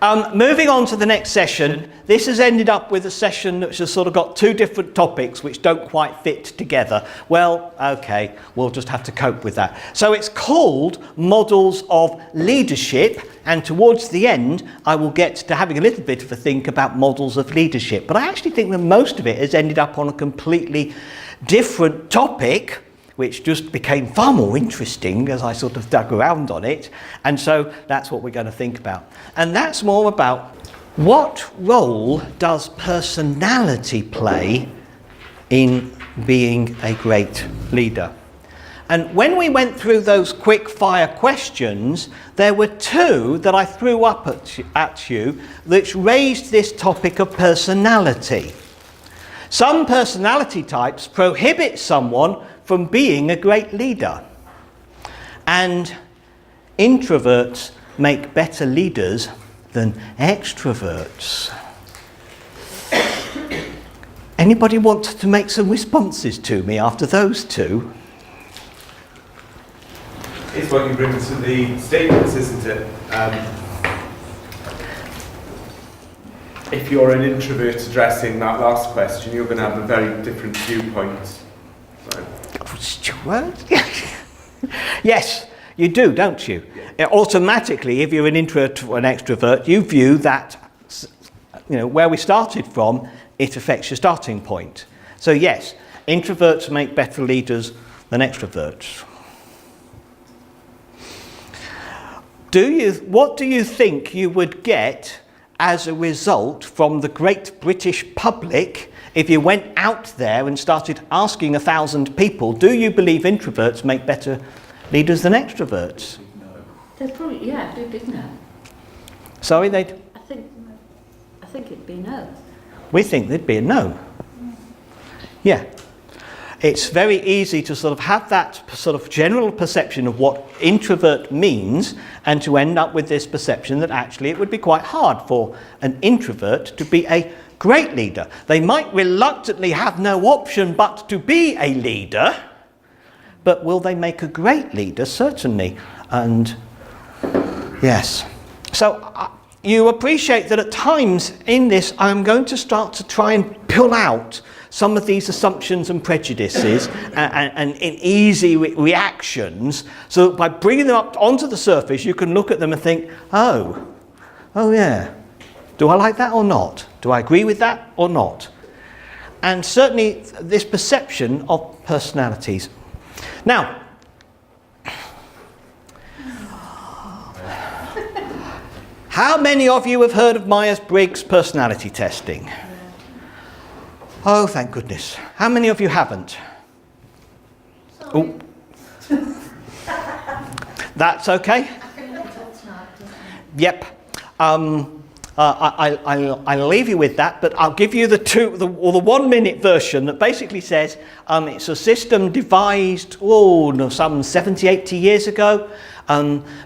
Moving on to the next session, this has ended up with a session which has sort of got two different topics which don't quite fit together. Well, okay, we'll just have to cope with that. So it's called Models of Leadership, and towards the end I will get to having a little bit of a think about models of leadership. But I actually think that most of it has ended up on a completely different topic, which just became far more interesting as I sort of dug around on it. And so that's what we're going to think about. And that's more about what role does personality play in being a great leader? And when we went through those quick fire questions, there were two that I threw up at you which raised this topic of personality. Some personality types prohibit someone from being a great leader. And introverts make better leaders than extroverts. Anybody want to make some responses to me after those two? It's what you bring to the statements, isn't it? If you're an introvert addressing that last question, you're going to have a very different viewpoint. Right. Stuart? Yes, you do, don't you? Yeah. Automatically, if you're an introvert or an extrovert, you view that, where we started from, it affects your starting point. So yes, introverts make better leaders than extroverts. What do you think you would get as a result from the great British public if you went out there and started asking 1,000 people, do you believe introverts make better leaders than extroverts? They'd probably, yeah, they did know. Sorry, they'd? I think it'd be no. We think there'd be a no. Yeah. It's very easy to sort of have that sort of general perception of what introvert means and to end up with this perception that actually it would be quite hard for an introvert to be a great leader. They might reluctantly have no option but to be a leader, but will they make a great leader? Certainly. And yes. So you appreciate that at times in this I'm going to start to try and pull out some of these assumptions and prejudices and easy reactions, so that by bringing them up onto the surface you can look at them and think, oh yeah, do I like that or not? Do I agree with that or not? And certainly this perception of personalities. Now, how many of you have heard of Myers-Briggs personality testing? Oh, thank goodness. How many of you haven't? Oh. That's okay? Yep. I'll leave you with that, but I'll give you the 1 minute version that basically says it's a system devised some 70, 80 years ago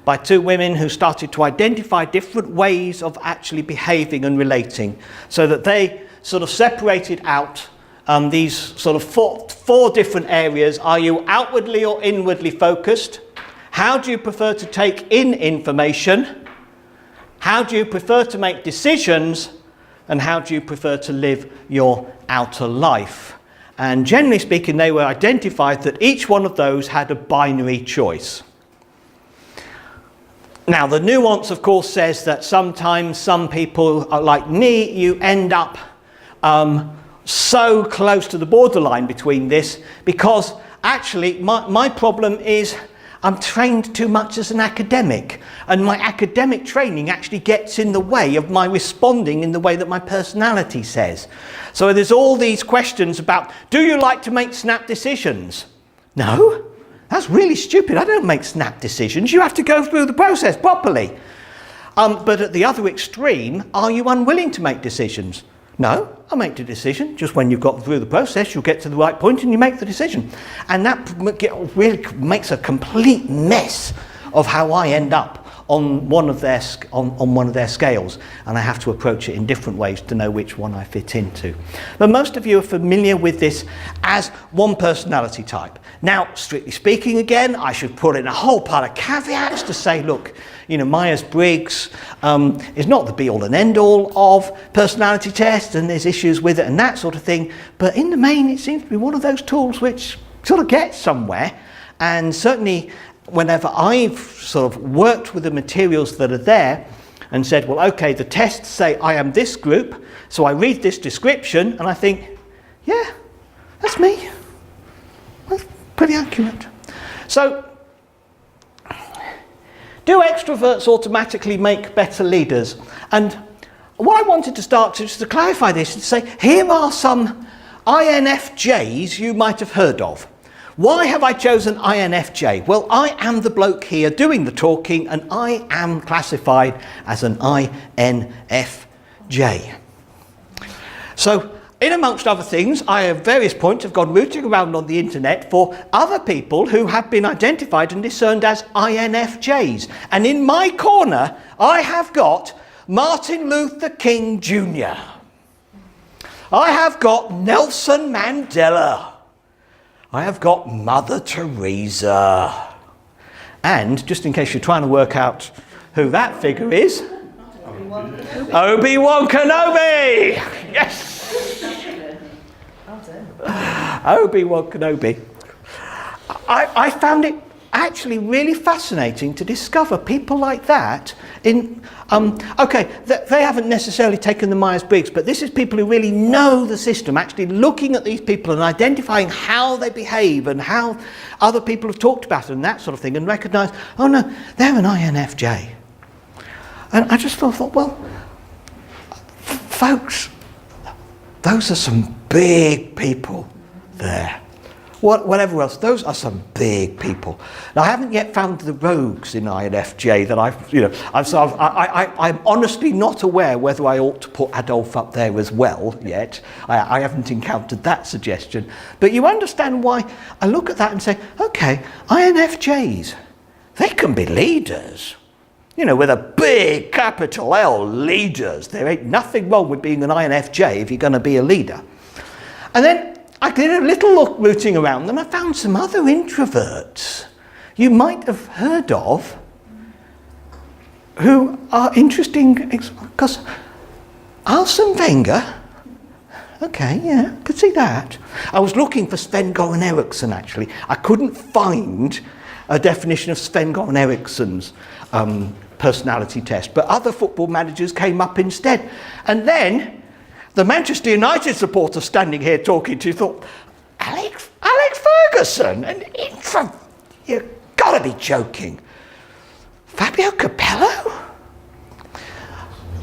by two women who started to identify different ways of actually behaving and relating, so that they sort of separated out these sort of four different areas. Are you outwardly or inwardly focused? How do you prefer to take in information? How do you prefer to make decisions? And how do you prefer to live your outer life? And generally speaking, they were identified that each one of those had a binary choice. Now, the nuance, of course, says that sometimes some people, like me, you end up so close to the borderline between this, because actually my problem is I'm trained too much as an academic, and my academic training actually gets in the way of my responding in the way that my personality says. So there's all these questions about, do you like to make snap decisions? No, that's really stupid. I don't make snap decisions. You have to go through the process properly. But at the other extreme, are you unwilling to make decisions? No, I'll make the decision. Just when you've got through the process, you'll get to the right point and you make the decision. And that really makes a complete mess of how I end up on one of their scales. And I have to approach it in different ways to know which one I fit into. But most of you are familiar with this as one personality type. Now, strictly speaking again, I should put in a whole pile of caveats to say, look, you know, Myers-Briggs is not the be-all and end-all of personality tests, and there's issues with it and that sort of thing. But in the main, it seems to be one of those tools which sort of gets somewhere. And certainly, whenever I've sort of worked with the materials that are there and said, well, okay, the tests say I am this group, so I read this description and I think, yeah, that's me. That's pretty accurate. So, do extroverts automatically make better leaders? And what I wanted to start to, just to clarify this, is to say, here are some INFJs you might have heard of. Why have I chosen INFJ? Well, I am the bloke here doing the talking, and I am classified as an INFJ. So, in amongst other things, I at various points have gone rooting around on the internet for other people who have been identified and discerned as INFJs. And in my corner, I have got Martin Luther King Jr. I have got Nelson Mandela. I have got Mother Teresa. And, just in case you're trying to work out who that figure is, Obi-Wan Kenobi! Yes! Obi-Wan Kenobi. I found it actually really fascinating to discover people like that in, they haven't necessarily taken the Myers-Briggs, but this is people who really know the system, actually looking at these people and identifying how they behave and how other people have talked about it and that sort of thing, and recognise, oh no, they're an INFJ. And I just thought, well, folks, those are some big people there. Whatever else, those are some big people. Now, I haven't yet found the rogues in INFJ that I'm honestly not aware whether I ought to put Adolf up there as well yet. I haven't encountered that suggestion. But you understand why I look at that and say, okay, INFJs, they can be leaders. You know, with a big capital L, leaders. There ain't nothing wrong with being an INFJ if you're going to be a leader. And then I did a little look rooting around and I found some other introverts you might have heard of who are interesting, because Arsene Wenger, okay, yeah, could see that. I was looking for Sven-Goran Eriksson actually. I couldn't find a definition of Sven-Goran Eriksson's personality test, but other football managers came up instead. And then the Manchester United supporter standing here talking to you thought, Alex Ferguson, an intro, you've got to be joking. Fabio Capello?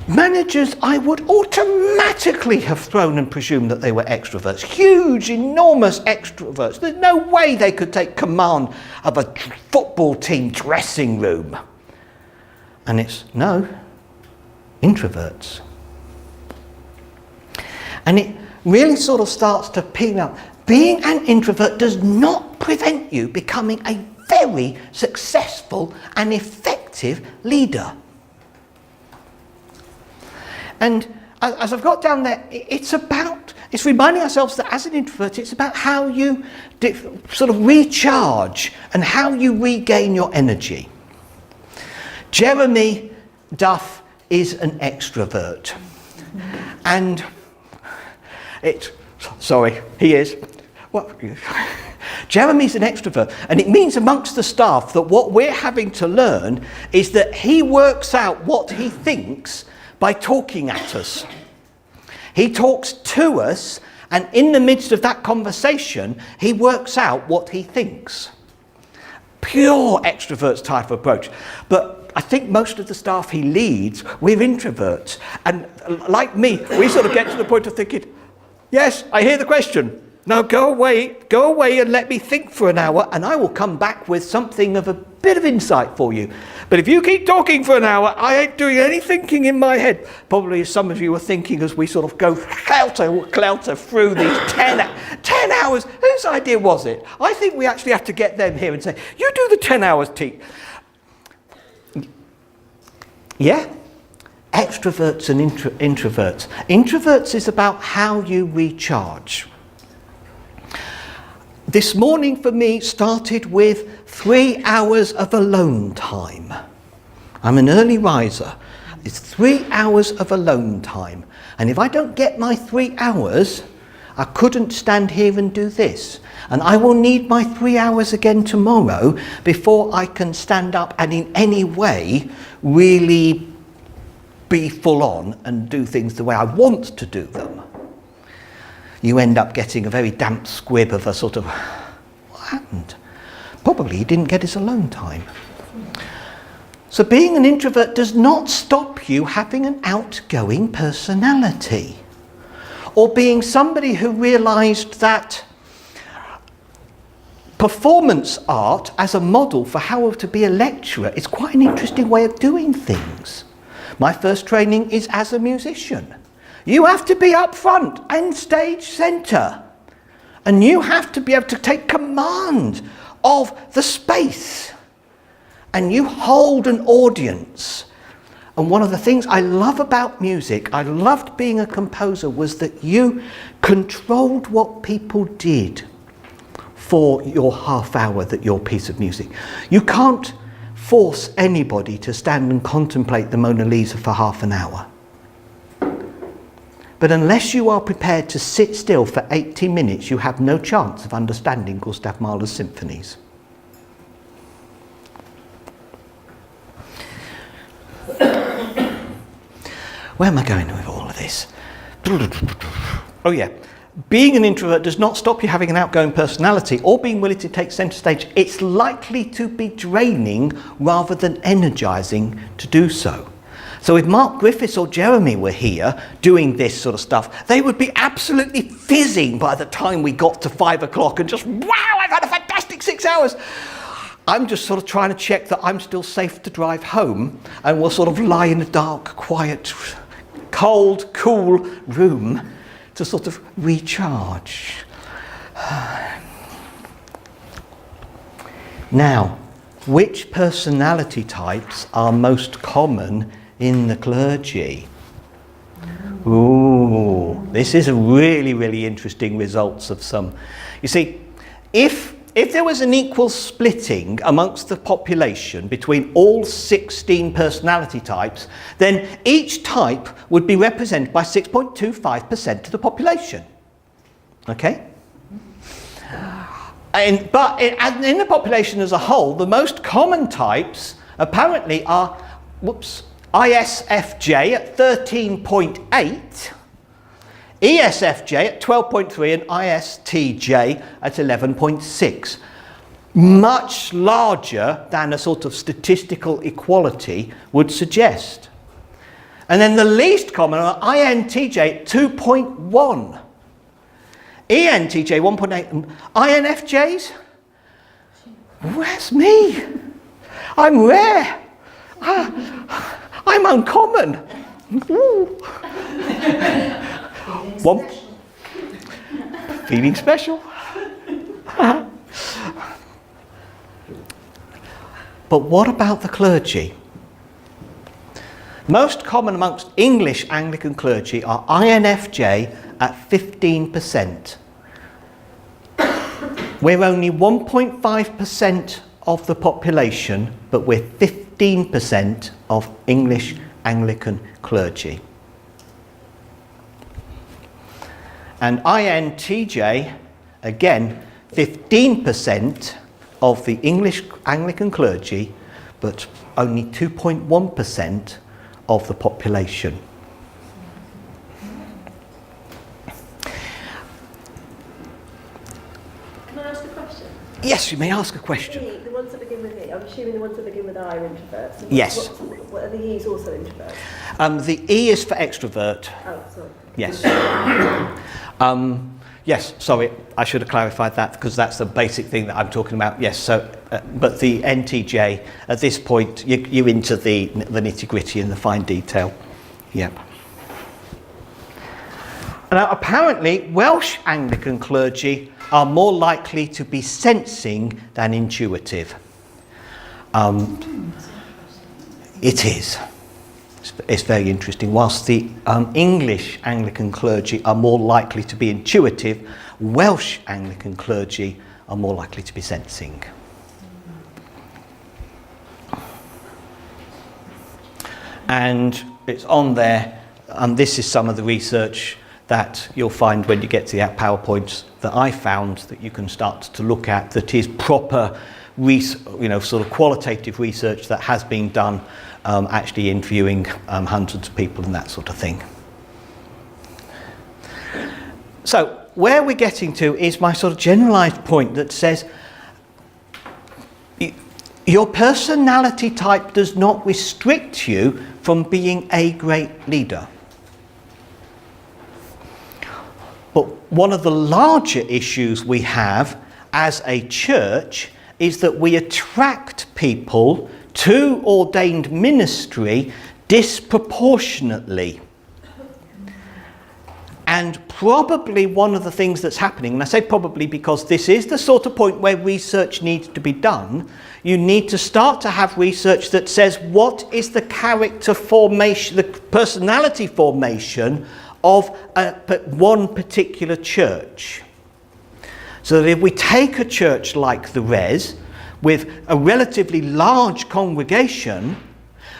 Managers I would automatically have thrown and presumed that they were extroverts. Huge, enormous extroverts. There's no way they could take command of a football team dressing room. And it's, no, introverts. And it really sort of starts to peel out. Being an introvert does not prevent you becoming a very successful and effective leader. And as I've got down there, it's reminding ourselves that as an introvert, it's about how you sort of recharge and how you regain your energy. Jeremy Duff is an extrovert. And he is. Well, Jeremy's an extrovert, and it means amongst the staff that what we're having to learn is that he works out what he thinks by talking at us. He talks to us, and in the midst of that conversation, he works out what he thinks. Pure extroverts type of approach. But I think most of the staff he leads, we're introverts. And like me, we sort of get to the point of thinking, yes, I hear the question. Now go away and let me think for an hour, and I will come back with something of a bit of insight for you. But if you keep talking for an hour, I ain't doing any thinking in my head. Probably as some of you are thinking as we sort of go clouter through these 10 hours. Whose idea was it? I think we actually have to get them here and say, you do the 10 hours, T. Yeah? Extroverts and introverts. Introverts is about how you recharge. this morning for me started with 3 hours of alone time. I'm an early riser. It's 3 hours of alone time. And if I don't get my 3 hours, I couldn't stand here and do this. And I will need my 3 hours again tomorrow before I can stand up and in any way really be full on and do things the way I want to do them. You end up getting a very damp squib of a sort of, what happened? Probably he didn't get his alone time. So being an introvert does not stop you having an outgoing personality, or being somebody who realised that performance art as a model for how to be a lecturer is quite an interesting way of doing things. My first training is as a musician. You have to be up front and stage centre, and you have to be able to take command of the space, and you hold an audience. And one of the things I love about music, I loved being a composer, was that you controlled what people did for your half hour, that your piece of music. You can't force anybody to stand and contemplate the Mona Lisa for half an hour. But unless you are prepared to sit still for 80 minutes, you have no chance of understanding Gustav Mahler's symphonies. Where am I going with all of this? Oh yeah. Being an introvert does not stop you having an outgoing personality or being willing to take centre stage. It's likely to be draining rather than energising to do so. So if Mark Griffiths or Jeremy were here doing this sort of stuff, they would be absolutely fizzing by the time we got to 5 o'clock and just, wow, I've had a fantastic 6 hours. I'm just sort of trying to check that I'm still safe to drive home, and we'll sort of lie in a dark, quiet, cold, cool room to sort of recharge. Now, which personality types are most common in the clergy? Ooh, this is a really, really interesting results of some. You see, if there was an equal splitting amongst the population between all 16 personality types, then each type would be represented by 6.25% of the population. Okay? But in the population as a whole, the most common types apparently are, ISFJ at 13.8, ESFJ at 12.3 and ISTJ at 11.6. Much larger than a sort of statistical equality would suggest. And then the least common are INTJ at 2.1, ENTJ 1.8, and INFJs? Where's me? I'm rare. I'm uncommon. One, feeling special. But what about the clergy? Most common amongst English Anglican clergy are INFJ at 15%. We're only 1.5% of the population, but we're 15% of English Anglican clergy. And INTJ, again, 15% of the English Anglican clergy, but only 2.1% of the population. Can I ask a question? Yes, you may ask a question. The ones that begin with E, I'm assuming the ones that begin with I are introverts. And Yes. What are the E's also introverts? The E is for extrovert. Oh, sorry. Yes. Yes, sorry, I should have clarified that because that's the basic thing that I'm talking about. Yes, so, but the NTJ, at this point, you're into the nitty-gritty and the fine detail. Yep. Now, apparently, Welsh Anglican clergy are more likely to be sensing than intuitive. It is. It's very interesting. Whilst the English Anglican clergy are more likely to be intuitive, Welsh Anglican clergy are more likely to be sensing. And it's on there, and this is some of the research that you'll find when you get to the PowerPoints that I found that you can start to look at, that is proper, sort of qualitative research that has been done, actually interviewing hundreds of people and that sort of thing. So where we're getting to is my sort of generalised point that says your personality type does not restrict you from being a great leader. But one of the larger issues we have as a church is that we attract people to ordained ministry disproportionately. And probably one of the things that's happening, and I say probably because this is the sort of point where research needs to be done, you need to start to have research that says what is the character formation, the personality formation of one particular church. So that if we take a church like the Res, with a relatively large congregation,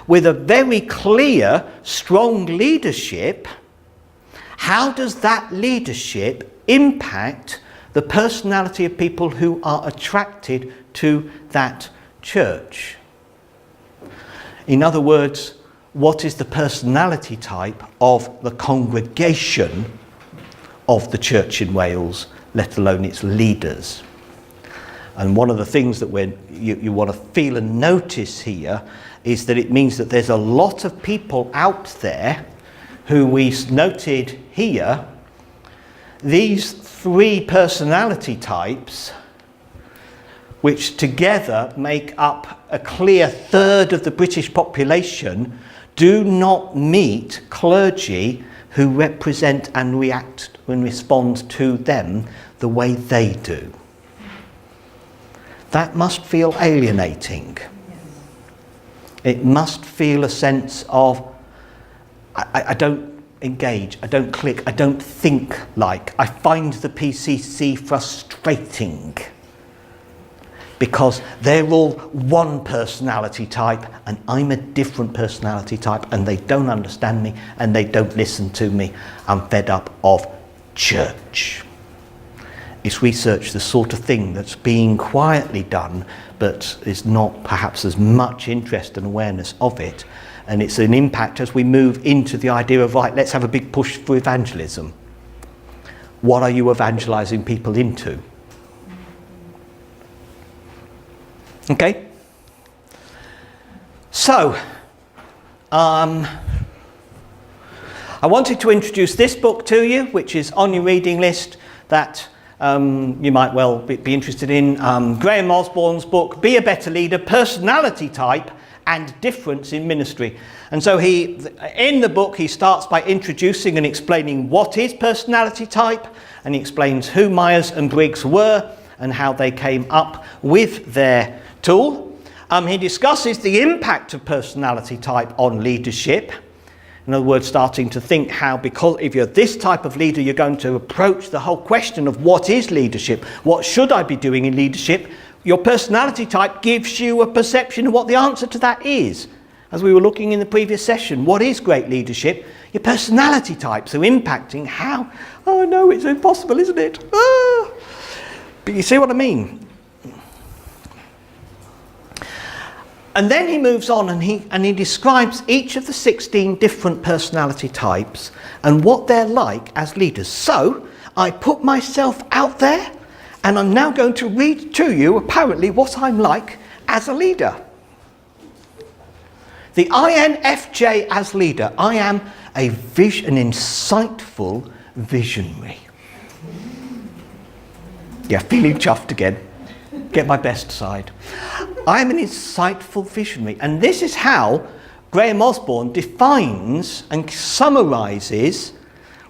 with a very clear, strong leadership, how does that leadership impact the personality of people who are attracted to that church? In other words, what is the personality type of the congregation of the church in Wales, let alone its leaders? And one of the things that you want to feel and notice here is that it means that there's a lot of people out there who we noted here, these three personality types, which together make up a clear third of the British population, do not meet clergy who represent and react and respond to them the way they do. That must feel alienating. It must feel a sense of, I don't engage, I don't click, I don't think like. I find the PCC frustrating because they're all one personality type and I'm a different personality type and they don't understand me and they don't listen to me. I'm fed up of church. Is research the sort of thing that's being quietly done but is not perhaps as much interest and awareness of it? And it's an impact as we move into the idea of, right, let's have a big push for evangelism. What are you evangelizing people into? Okay? So, I wanted to introduce this book to you, which is on your reading list, that you might well be interested in. Graham Osborne's book, Be a Better Leader, Personality Type and Difference in Ministry. And so in the book, he starts by introducing and explaining what is personality type, and he explains who Myers and Briggs were and how they came up with their tool. He discusses the impact of personality type on leadership. In other words, starting to think how, because if you're this type of leader, you're going to approach the whole question of what is leadership? What should I be doing in leadership? Your personality type gives you a perception of what the answer to that is. As we were looking in the previous session, what is great leadership? Your personality types are impacting how, oh no, it's impossible, isn't it? Ah! But you see what I mean? And then he moves on and he describes each of the 16 different personality types and what they're like as leaders. So I put myself out there and I'm now going to read to you apparently what I'm like as a leader. The INFJ as leader. I am an insightful visionary. Yeah, feeling chuffed again. Get my best side. I am an insightful visionary. And this is how Graham Osborne defines and summarises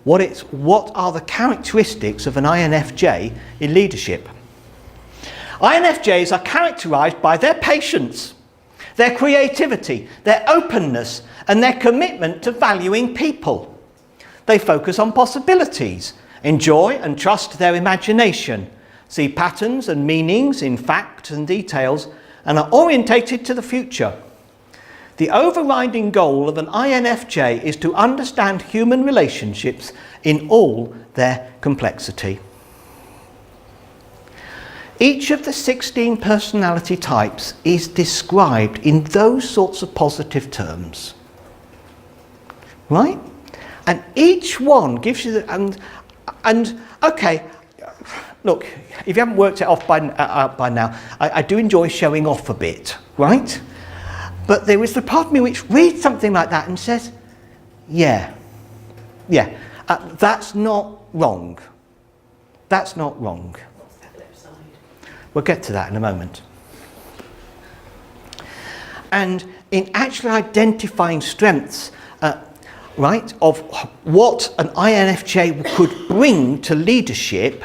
what are the characteristics of an INFJ in leadership. INFJs are characterised by their patience, their creativity, their openness, and their commitment to valuing people. They focus on possibilities enjoy and trust their imagination, see patterns and meanings in facts and details, and are orientated to the future. The overriding goal of an INFJ is to understand human relationships in all their complexity. Each of the 16 personality types is described in those sorts of positive terms. Right? And each one gives you the... And okay, look, if you haven't worked it off by now, I do enjoy showing off a bit, right? But there is the part of me which reads something like that and says, yeah, that's not wrong. That's not wrong. What's the flip side? We'll get to that in a moment. And in actually identifying strengths, right, of what an INFJ could bring to leadership,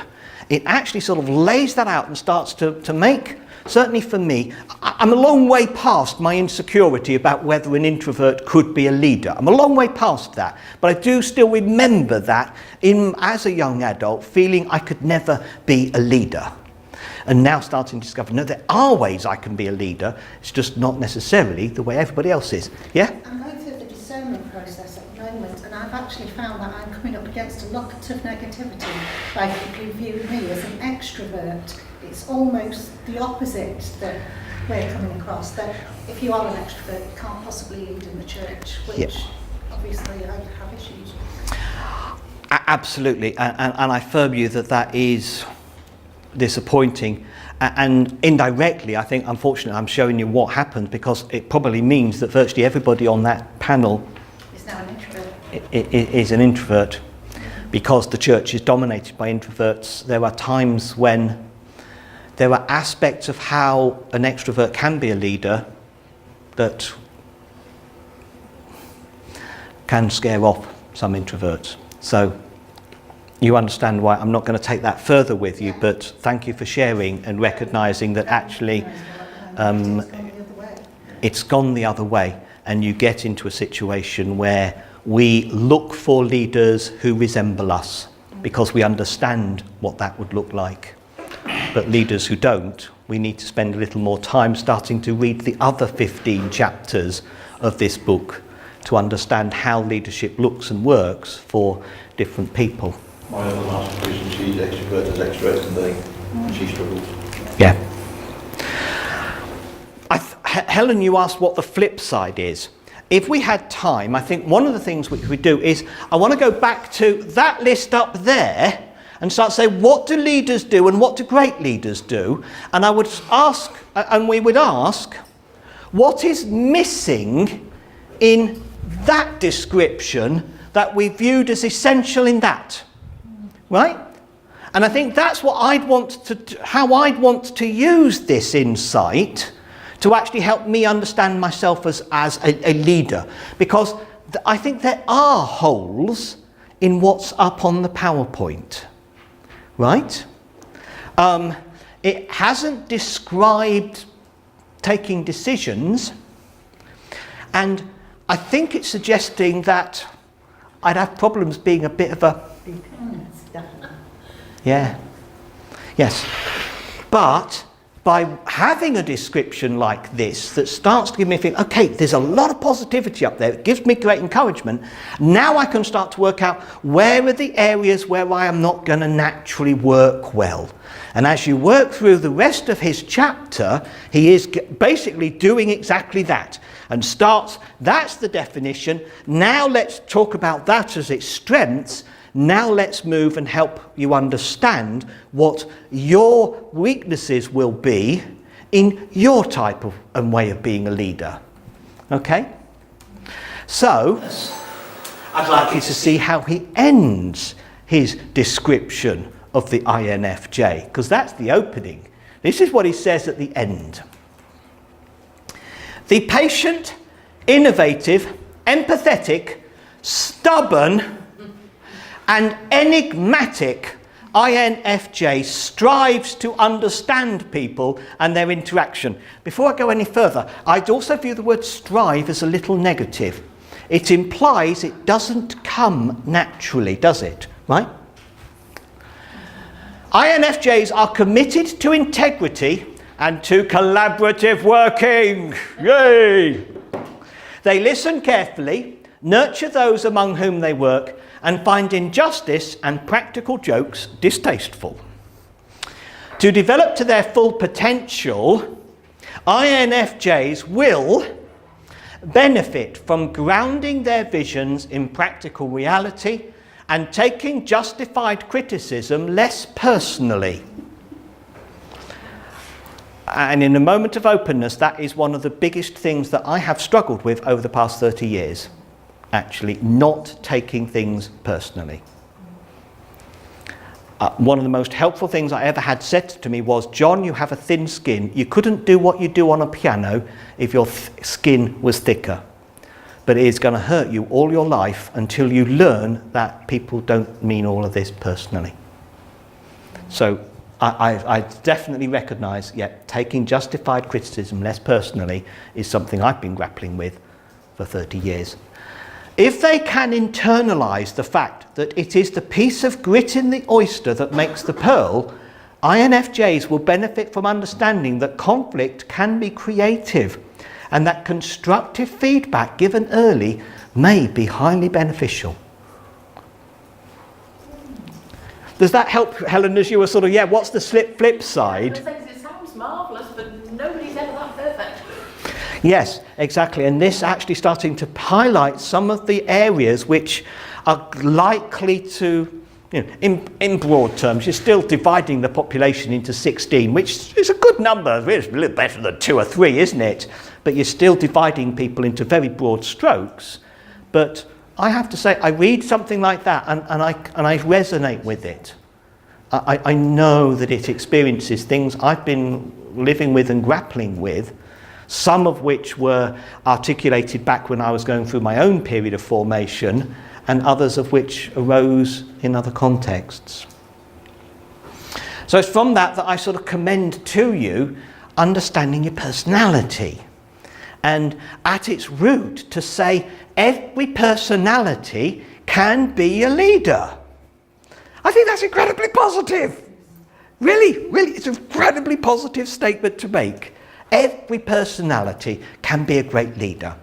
it actually sort of lays that out and starts to make, certainly for me, I'm a long way past my insecurity about whether an introvert could be a leader. I'm a long way past that, but I do still remember that as a young adult, feeling I could never be a leader. And now starting to discover, no, there are ways I can be a leader, it's just not necessarily the way everybody else is. Yeah? I'm going through the discernment process at the moment, and I've actually found that I'm coming up against a lot of negativity by people who view me as an extrovert. It's almost the opposite that we're coming across, that if you are an extrovert, you can't possibly lead in the church, which obviously I have issues with. Absolutely, and I affirm you that is disappointing, and indirectly I think unfortunately I'm showing you what happened, because it probably means that virtually everybody on that panel Is now an introvert. is an introvert, because the church is dominated by introverts. There are times when there are aspects of how an extrovert can be a leader that can scare off some introverts. So you understand why I'm not going to take that further with you, but thank you for sharing and recognising that actually it's gone the other way, and you get into a situation where we look for leaders who resemble us because we understand what that would look like. But leaders who don't, we need to spend a little more time starting to read the other 15 chapters of this book to understand how leadership looks and works for different people. My other last person, she's extrovert as extroverted and she struggles. Yeah. Helen, you asked what the flip side is. If we had time, I think one of the things which we do is, I want to go back to that list up there and start to say, what do leaders do and what do great leaders do? And I would ask, and we would ask, what is missing in that description that we viewed as essential in that? Right? And I think that's what how I'd want to use this insight to actually help me understand myself as a leader. Because I think there are holes in what's up on the PowerPoint. Right? It hasn't described taking decisions, and I think it's suggesting that I'd have problems being a bit of a... Yeah. Yes. But by having a description like this that starts to give me a feeling, okay, there's a lot of positivity up there, it gives me great encouragement, now I can start to work out where are the areas where I am not going to naturally work well. And as you work through the rest of his chapter, he is basically doing exactly that. And starts, that's the definition, now let's talk about that as its strengths. Now let's move and help you understand what your weaknesses will be in your type of and way of being a leader. Okay? So, I'd like you to see how he ends his description of the INFJ, because that's the opening. This is what he says at the end. The patient, innovative, empathetic, stubborn, and enigmatic INFJ strives to understand people and their interaction. Before I go any further, I'd also view the word strive as a little negative. It implies it doesn't come naturally, does it? Right? INFJs are committed to integrity and to collaborative working. Yay! They listen carefully, nurture those among whom they work, and find injustice and practical jokes distasteful. To develop to their full potential, INFJs will benefit from grounding their visions in practical reality and taking justified criticism less personally. And in a moment of openness, that is one of the biggest things that I have struggled with over the past 30 years. Actually, not taking things personally. One of the most helpful things I ever had said to me was, John, you have a thin skin. You couldn't do what you do on a piano if your skin was thicker. But it is going to hurt you all your life until you learn that people don't mean all of this personally. So I definitely recognise, taking justified criticism less personally is something I've been grappling with for 30 years. If they can internalise the fact that it is the piece of grit in the oyster that makes the pearl, INFJs will benefit from understanding that conflict can be creative and that constructive feedback given early may be highly beneficial. Does that help, Helen, as you were sort of, what's the flip side? It sounds marvellous, but nobody's ever that perfect. Yes, exactly. And this actually starting to highlight some of the areas which are likely to, in broad terms, you're still dividing the population into 16, which is a good number. It's a little better than 2 or 3, isn't it? But you're still dividing people into very broad strokes. But I have to say, I read something like that and I resonate with it. I know that it experiences things I've been living with and grappling with, some of which were articulated back when I was going through my own period of formation, and others of which arose in other contexts. So it's from that I sort of commend to you understanding your personality. And at its root, to say every personality can be a leader. I think that's incredibly positive. Really, it's an incredibly positive statement to make. Every personality can be a great leader.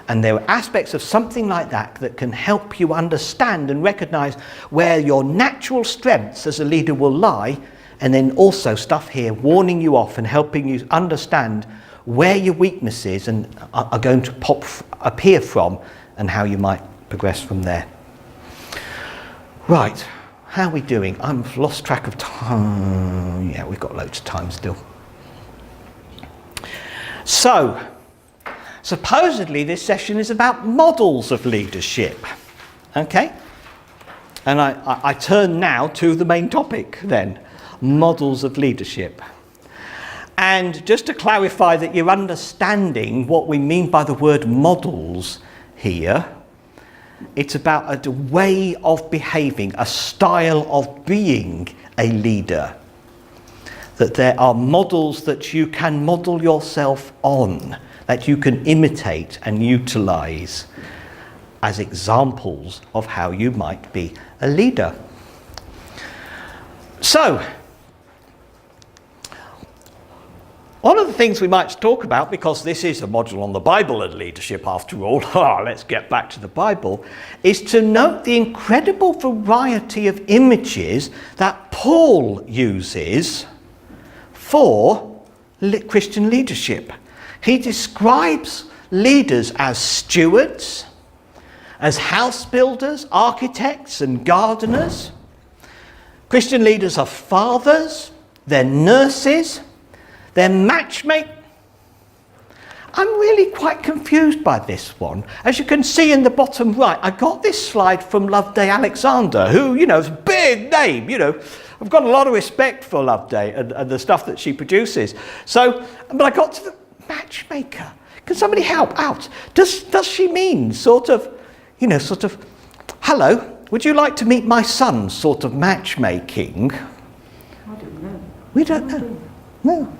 And there are aspects of something like that that can help you understand and recognise where your natural strengths as a leader will lie, and then also stuff here warning you off and helping you understand where your weaknesses are going to appear from and how you might progress from there. Right, how are we doing? I've lost track of time. Yeah, we've got loads of time still. So, supposedly this session is about models of leadership. Okay? And I turn now to the main topic then, models of leadership. And just to clarify that you're understanding what we mean by the word models here, it's about a way of behaving, a style of being a leader. That there are models that you can model yourself on, that you can imitate and utilise as examples of how you might be a leader. So, one of the things we might talk about, because this is a module on the Bible and leadership after all, let's get back to the Bible, is to note the incredible variety of images that Paul uses for Christian leadership. He describes leaders as stewards, as house builders, architects and gardeners. Christian leaders are fathers, they're nurses, they're matchmakers. I'm really quite confused by this one. As you can see in the bottom right, I got this slide from Loveday Alexander, who, is a big name, I've got a lot of respect for Loveday and the stuff that she produces. So, but I got to the matchmaker. Can somebody help out? Does she mean sort of, hello, would you like to meet my son, sort of matchmaking? I don't know. We don't know. No.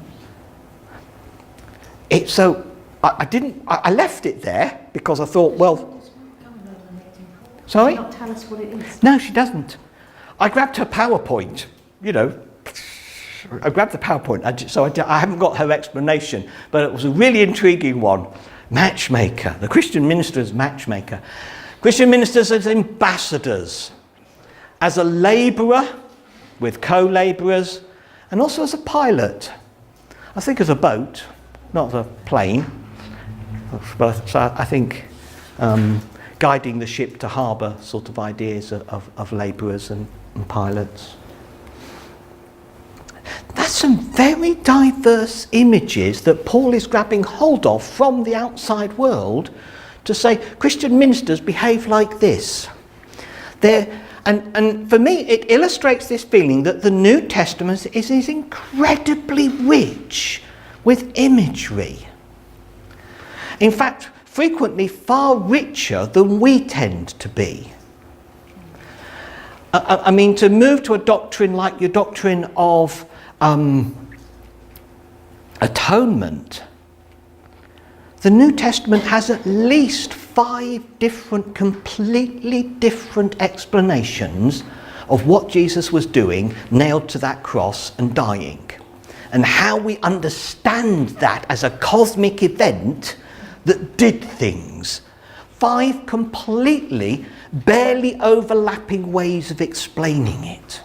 I left it there because I thought, well, sorry? Not tell us what it is. No, she doesn't. I grabbed her PowerPoint I grabbed the PowerPoint, so I haven't got her explanation, but it was a really intriguing one. Matchmaker, the Christian minister as matchmaker. Christian ministers as ambassadors, as a labourer with co-labourers, and also as a pilot. I think as a boat, not as a plane, but I think guiding the ship to harbour sort of ideas of labourers and pilots. That's some very diverse images that Paul is grabbing hold of from the outside world to say Christian ministers behave like this. And for me, it illustrates this feeling that the New Testament is incredibly rich with imagery. In fact, frequently far richer than we tend to be. I mean, to move to a doctrine like your doctrine of atonement, the New Testament has at least 5 different, completely different explanations of what Jesus was doing nailed to that cross and dying, and how we understand that as a cosmic event that did things. 5 completely, barely overlapping ways of explaining it.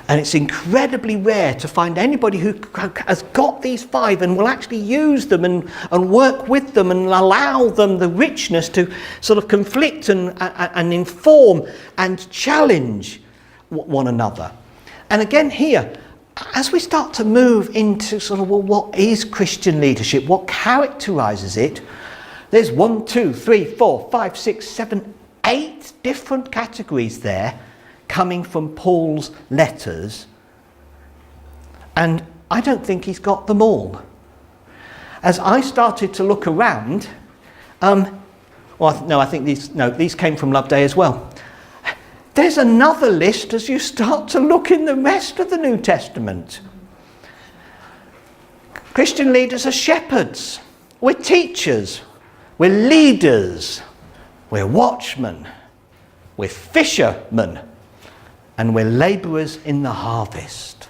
And it's incredibly rare to find anybody who has got these 5 and will actually use them and work with them and allow them the richness to sort of conflict and inform and challenge one another. And again here, as we start to move into sort of, well, what is Christian leadership? What characterises it? There's 1, 2, 3, 4, 5, 6, 7, 8 different categories there coming from Paul's letters, and I don't think he's got them all. As I started to look around, I think these came from Loveday as well. There's another list as you start to look in the rest of the New Testament. Christian leaders are shepherds, we're teachers, we're leaders, we're watchmen, we're fishermen, and we're labourers in the harvest.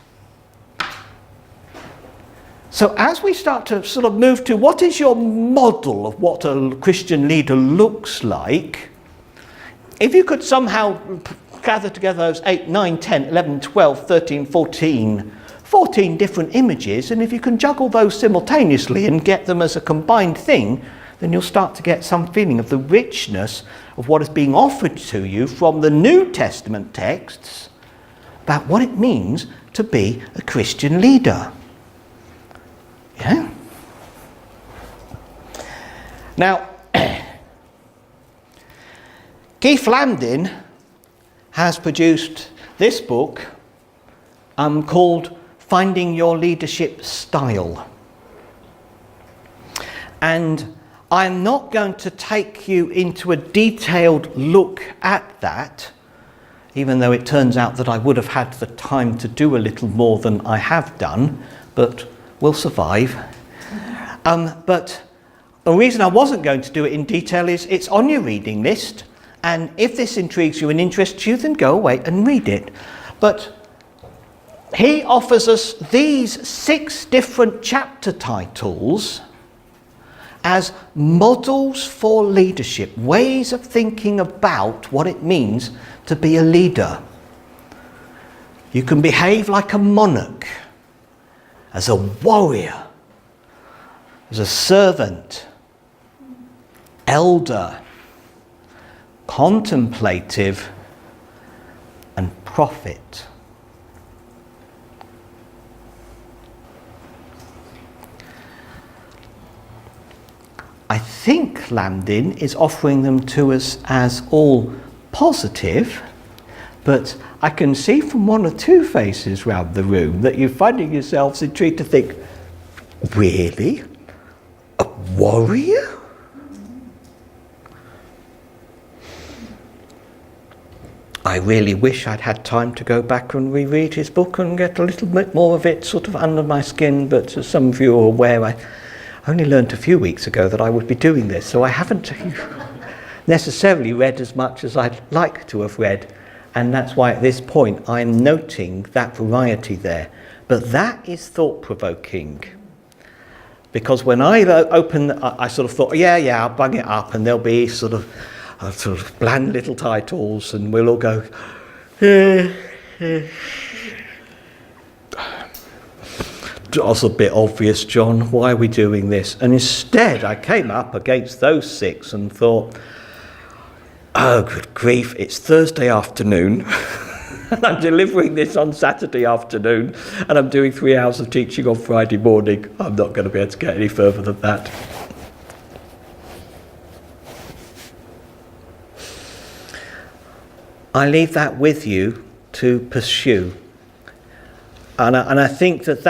So as we start to sort of move to what is your model of what a Christian leader looks like, if you could somehow gather together those 8, 9, 10, 11, 12, 13, 14 different images, and if you can juggle those simultaneously and get them as a combined thing, then you'll start to get some feeling of the richness of what is being offered to you from the New Testament texts about what it means to be a Christian leader. Yeah? Now, Keith Landin has produced this book called Finding Your Leadership Style. And I'm not going to take you into a detailed look at that, even though it turns out that I would have had the time to do a little more than I have done, but we'll survive. But the reason I wasn't going to do it in detail is it's on your reading list, and if this intrigues you and interests you, then go away and read it. But he offers us these 6 different chapter titles as models for leadership, ways of thinking about what it means to be a leader. You can behave like a monarch, as a warrior, as a servant, elder, contemplative, and prophet. I think Landin is offering them to us as all positive, but I can see from 1 or 2 faces round the room that you're finding yourselves intrigued to think, really? A warrior? I really wish I'd had time to go back and reread his book and get a little bit more of it sort of under my skin, but as some of you are aware, I only learned a few weeks ago that I would be doing this, so I haven't necessarily read as much as I'd like to have read, And that's why at this point I'm noting that variety there. But that is thought-provoking. Because when I opened, I sort of thought, yeah, I'll bung it up and there'll be sort of bland little titles and we'll all go, That's a bit obvious, John. Why are we doing this? And instead, I came up against those 6 and thought, oh, good grief, it's Thursday afternoon. And I'm delivering this on Saturday afternoon. And I'm doing 3 hours of teaching on Friday morning. I'm not going to be able to get any further than that. I leave that with you to pursue. And I think that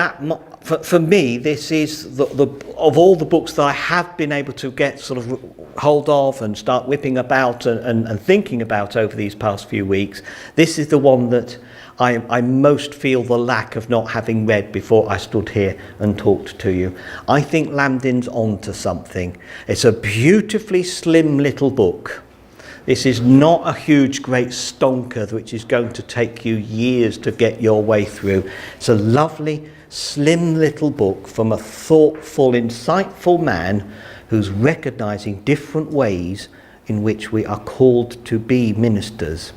for me, this is the of all the books that I have been able to get sort of hold of and start whipping about and thinking about over these past few weeks, this is the one that I most feel the lack of not having read before I stood here and talked to you. I think Lambdin's onto something. It's a beautifully slim little book. This is not a huge, great stonker which is going to take you years to get your way through. It's a lovely, slim little book from a thoughtful, insightful man who's recognising different ways in which we are called to be ministers.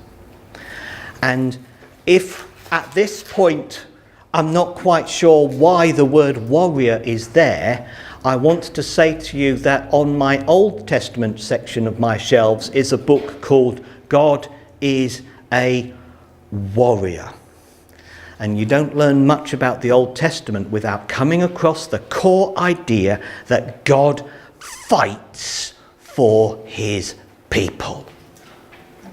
And if at this point I'm not quite sure why the word warrior is there, I want to say to you that on my Old Testament section of my shelves is a book called God is a Warrior. And you don't learn much about the Old Testament without coming across the core idea that God fights for his people.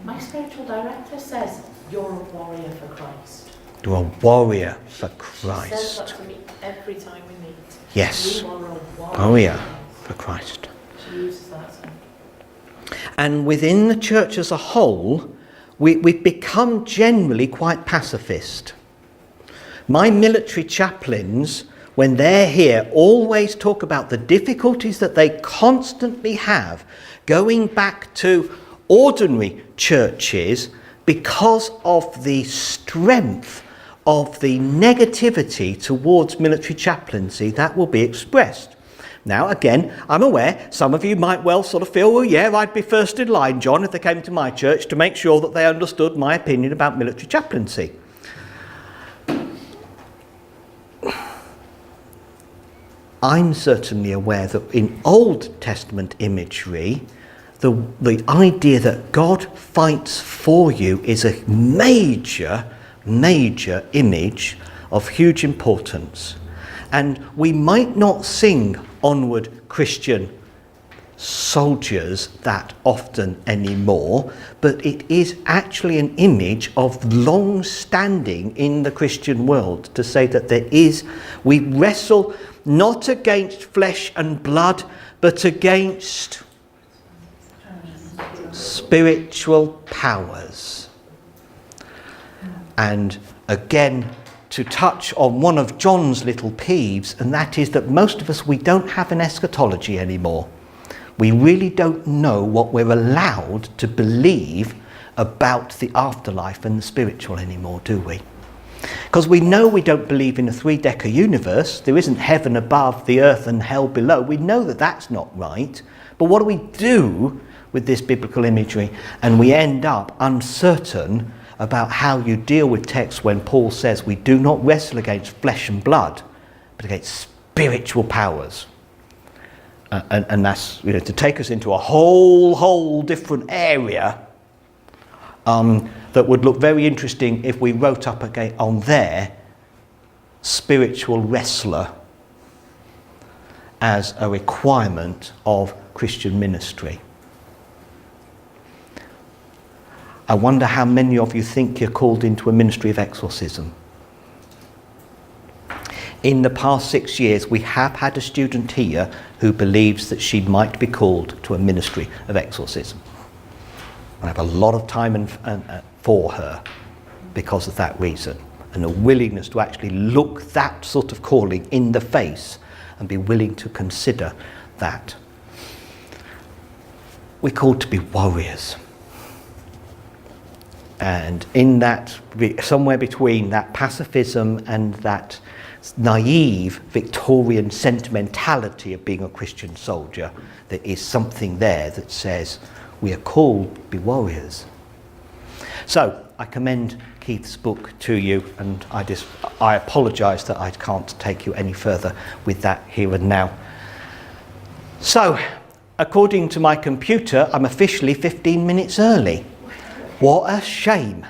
My spiritual director says, you're a warrior for Christ. You're a warrior for She says that Christ. to me every time we meet. Yes. You are a warrior. Oh yeah, for Christ. She uses that. So. And within the church as a whole, we've become generally quite pacifist. My military chaplains, when they're here, always talk about the difficulties that they constantly have going back to ordinary churches because of the strength of the negativity towards military chaplaincy that will be expressed. Now, again, I'm aware some of you might well sort of feel, well, yeah, I'd be first in line, John, if they came to my church to make sure that they understood my opinion about military chaplaincy. I'm certainly aware that in Old Testament imagery, the idea that God fights for you is a major image of huge importance. And we might not sing Onward Christian Soldiers that often anymore, but it is actually an image of long standing in the Christian world to say that we wrestle not against flesh and blood, but against spiritual powers. And again, to touch on one of John's little peeves, and that is that most of us, we don't have an eschatology anymore. We really don't know what we're allowed to believe about the afterlife and the spiritual anymore, do we? Because we know we don't believe in a three-decker universe. There isn't heaven above, the earth and hell below. We know that that's not right. But what do we do with this biblical imagery? And we end up uncertain about how you deal with texts when Paul says we do not wrestle against flesh and blood, but against spiritual powers. And that's to take us into a whole different area that would look very interesting if we wrote up again on there spiritual wrestler as a requirement of Christian ministry. I wonder how many of you think you're called into a ministry of exorcism. In the past 6 years, we have had a student here who believes that she might be called to a ministry of exorcism. I have a lot of time for her because of that reason, and a willingness to actually look that sort of calling in the face and be willing to consider that. We're called to be warriors. And in that, somewhere between that pacifism and that naive Victorian sentimentality of being a Christian soldier, there is something there that says we are called to be warriors. So I commend Keith's book to you, and I apologise that I can't take you any further with that here and now. So, according to my computer, I'm officially 15 minutes early. What a shame.